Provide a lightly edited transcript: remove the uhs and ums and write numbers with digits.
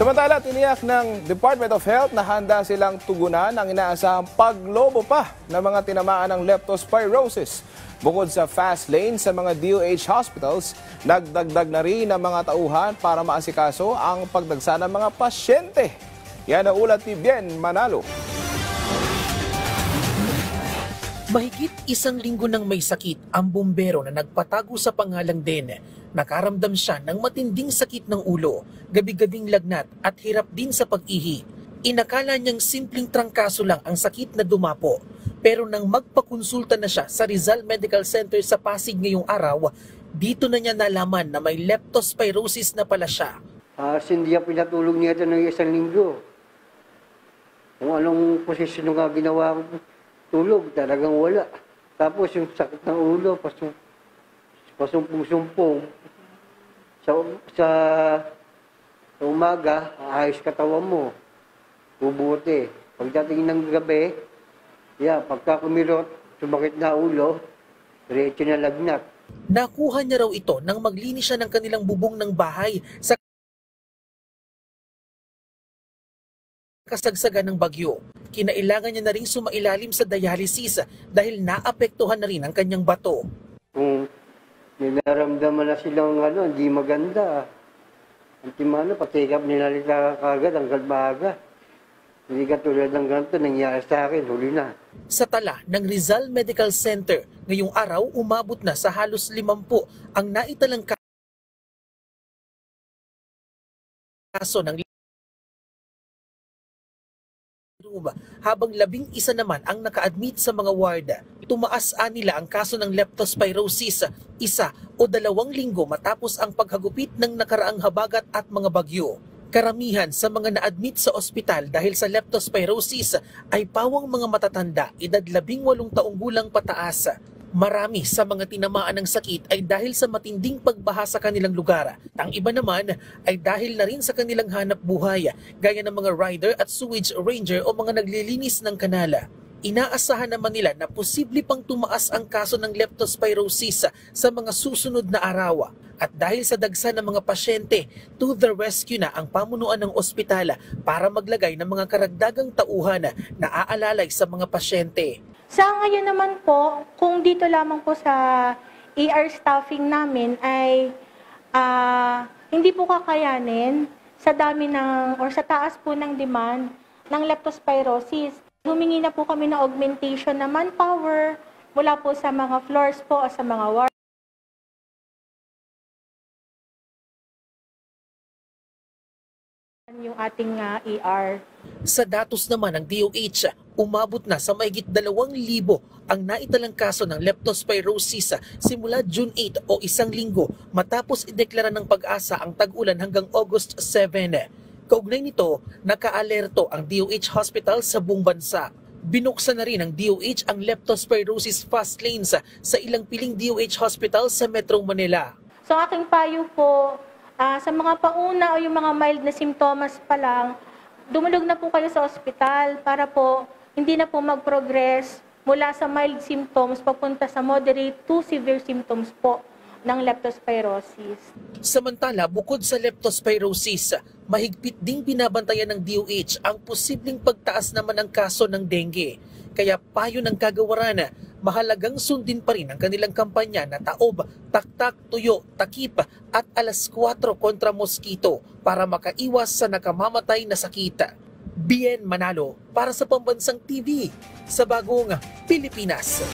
Samantala, tiniyak ng Department of Health na handa silang tugunan ang inaasahang paglobo pa ng mga tinamaan ng leptospirosis. Bukod sa fast lane sa mga DOH hospitals, nagdagdag na rin ang mga tauhan para maasikaso ang pagdagsa ng mga pasyente. Yan ang ulat ni Bien Manalo. Mahigit isang linggo nang may sakit ang bumbero na nagpatago sa pangalang Den. Nakaramdam siya ng matinding sakit ng ulo, gabi-gabing lagnat at hirap din sa pag-ihi. Inakala niyang simpleng trangkaso lang ang sakit na dumapo. Pero nang magpakonsulta na siya sa Rizal Medical Center sa Pasig ngayong araw, dito na niya nalaman na may leptospirosis na pala siya. Hindi niya pinatulog niya ito ng isang linggo. Kung anong posisyon nga ginawa ko, tulog, talagang wala. Tapos yung sakit ng ulo, pasumpong-sumpong. Sa umaga, ayos katawan mo. Bubuti. Pagdating ng gabi, pagka kumirot, sumakit na ulo, diretso na lagnat. Nakuha niya raw ito nang maglinis siya ng kanilang bubong ng bahay sa kasagsagan ng bagyo. Kinailangan niya na rin sumailalim sa dialysis dahil naapektuhan na rin ang kanyang bato. Kung may naramdaman na silang hindi maganda, patikap nila kagad hanggang maaga. Hindi ka tulad ng ganito, nangyari sa akin, huli na. Sa tala ng Rizal Medical Center, ngayong araw umabot na sa halos 50 ang naitalang kaso ng habang 11 naman ang naka-admit sa mga ward. Tumaas nila ang kaso ng leptospirosis 1 o 2 linggo matapos ang paghagupit ng nakaraang habagat at mga bagyo. Karamihan sa mga na-admit sa ospital dahil sa leptospirosis ay pawang mga matatanda, edad 18 taong gulang pataas. Marami sa mga tinamaan ng sakit ay dahil sa matinding pagbaha sa kanilang lugar. Ang iba naman ay dahil na rin sa kanilang hanap buhay, gaya ng mga rider at sewage ranger o mga naglilinis ng kanala. Inaasahan naman nila na posible pang tumaas ang kaso ng leptospirosis sa mga susunod na araw. At dahil sa dagsa ng mga pasyente, to the rescue na ang pamunuan ng ospital para maglagay ng mga karagdagang tauhan na aalalay sa mga pasyente. Sa ngayon naman po, kung dito lamang po sa ER staffing namin ay hindi po kakayanin sa dami ng or sa taas po ng demand ng leptospirosis. Humingi na po kami ng augmentation na manpower mula po sa mga floors po o sa mga wards. Yung ating ER. Sa datos naman ng DOH, umabot na sa mahigit 2,000 ang naitalang kaso ng leptospirosis simula June 8 o isang linggo matapos ideklara ng Pag-asa ang tag-ulan hanggang August 7. Kaugnay nito, naka-alerto ang DOH hospital sa buong bansa. Binuksan na rin ng DOH ang leptospirosis fast lanes sa ilang piling DOH hospital sa Metro Manila. So aking payo po, sa mga pauna o yung mga mild na simptomas pa lang, dumulog na po kayo sa ospital para po hindi na po mag-progress mula sa mild symptoms papunta sa moderate to severe symptoms po ng leptospirosis. Samantala, bukod sa leptospirosis, mahigpit ding binabantayan ng DOH ang posibleng pagtaas naman ng kaso ng dengue. Kaya payo ng kagawaran, mahalagang sundin pa rin ang kanilang kampanya na taob, taktak, tuyo, takip at alas 4 kontra mosquito para makaiwas sa nakamamatay na sakit. Bien Manalo para sa Pambansang TV sa Bagong Pilipinas.